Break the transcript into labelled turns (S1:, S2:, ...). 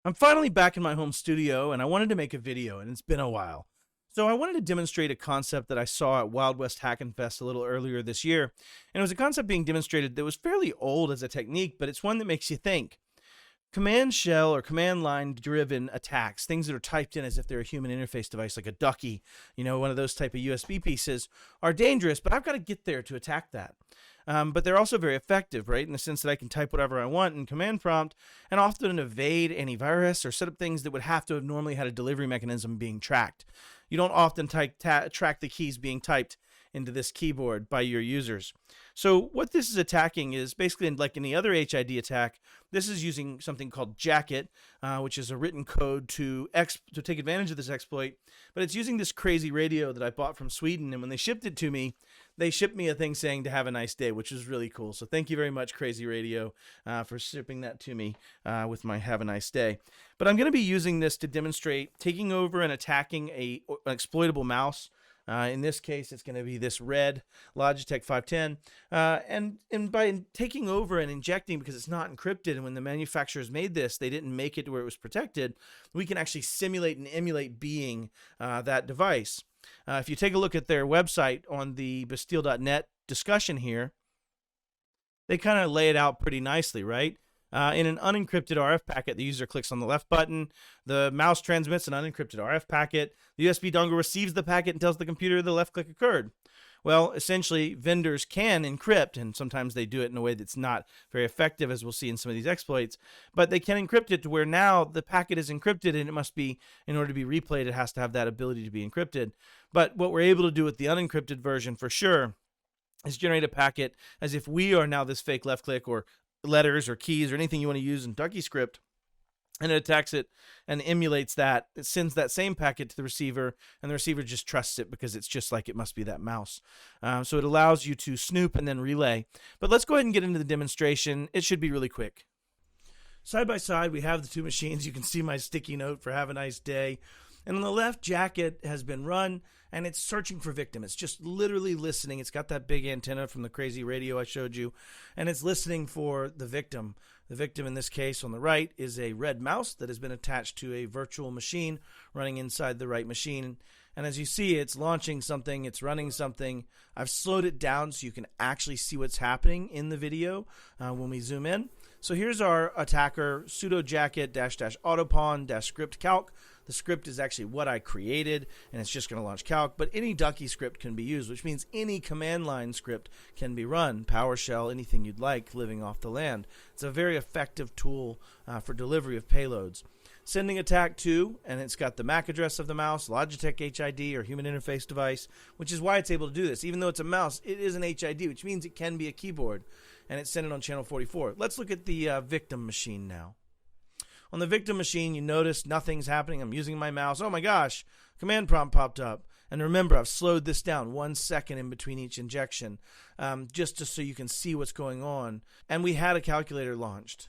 S1: I'm finally back in my home studio and I wanted to make a video, and it's been a while. So I wanted to demonstrate a concept that I saw at Wild West Hackin' Fest a little earlier this year. And it was a concept being demonstrated that was fairly old as a technique, but it's one that makes you think. Command shell or command line driven attacks, things that are typed in as if they're a human interface device like a ducky, one of those type of USB pieces, are dangerous, but I've got to get there to attack that. But they're also very effective, right? In the sense that I can type whatever I want in command prompt and often evade antivirus or set up things that would have to have normally had a delivery mechanism being tracked. You don't often track the keys being typed into this keyboard by your users. So what this is attacking is basically like any other HID attack. This is using something called Jacket, which is a written code to take advantage of this exploit. But it's using this crazy radio that I bought from Sweden. And when they shipped it to me, they shipped me a thing saying to have a nice day, which is really cool. So thank you very much, Crazy Radio, for shipping that to me with my have a nice day. But I'm going to be using this to demonstrate taking over and attacking an exploitable mouse. In this case, it's going to be this red Logitech 510. And by taking over and injecting, because it's not encrypted, and when the manufacturers made this, they didn't make it to where it was protected, we can actually simulate and emulate being that device. If you take a look at their website on the Bastille.net discussion here, they kind of lay it out pretty nicely, right? In an unencrypted RF packet, the user clicks on the left button. The mouse transmits an unencrypted RF packet. The USB dongle receives the packet and tells the computer the left click occurred. Well, essentially, vendors can encrypt, and sometimes they do it in a way that's not very effective, as we'll see in some of these exploits, but they can encrypt it to where now the packet is encrypted, and it must be, in order to be replayed, it has to have that ability to be encrypted. But what we're able to do with the unencrypted version, for sure, is generate a packet as if we are now this fake left click or letters or keys or anything you want to use in Ducky script, and it attacks it and emulates that. It sends that same packet to the receiver, and the receiver just trusts it because it's just like it must be that mouse. So it allows you to snoop and then relay. But let's go ahead and get into the demonstration. It should be really quick. Side by side, we have the two machines. You can see my sticky note for have a nice day. And on the left, Jacket has been run, and it's searching for victim. It's just literally listening. It's got that big antenna from the crazy radio I showed you, and it's listening for the victim. The victim in this case on the right is a red mouse that has been attached to a virtual machine running inside the right machine. And as you see, it's launching something, it's running something. I've slowed it down so you can actually see what's happening in the video when we zoom in. So here's our attacker, sudo jacket --autopon script calc. The script is actually what I created, and it's just going to launch calc, but any Ducky script can be used, which means any command line script can be run, PowerShell, anything you'd like living off the land. It's a very effective tool for delivery of payloads. Sending attack to, and it's got the MAC address of the mouse, Logitech HID or human interface device, which is why it's able to do this. Even though it's a mouse, it is an HID, which means it can be a keyboard, and it's sent it on channel 44. Let's look at the victim machine now. On the victim machine, you notice nothing's happening. I'm using my mouse. Oh my gosh, command prompt popped up. And remember, I've slowed this down 1 second in between each injection, just so you can see what's going on. And we had a calculator launched.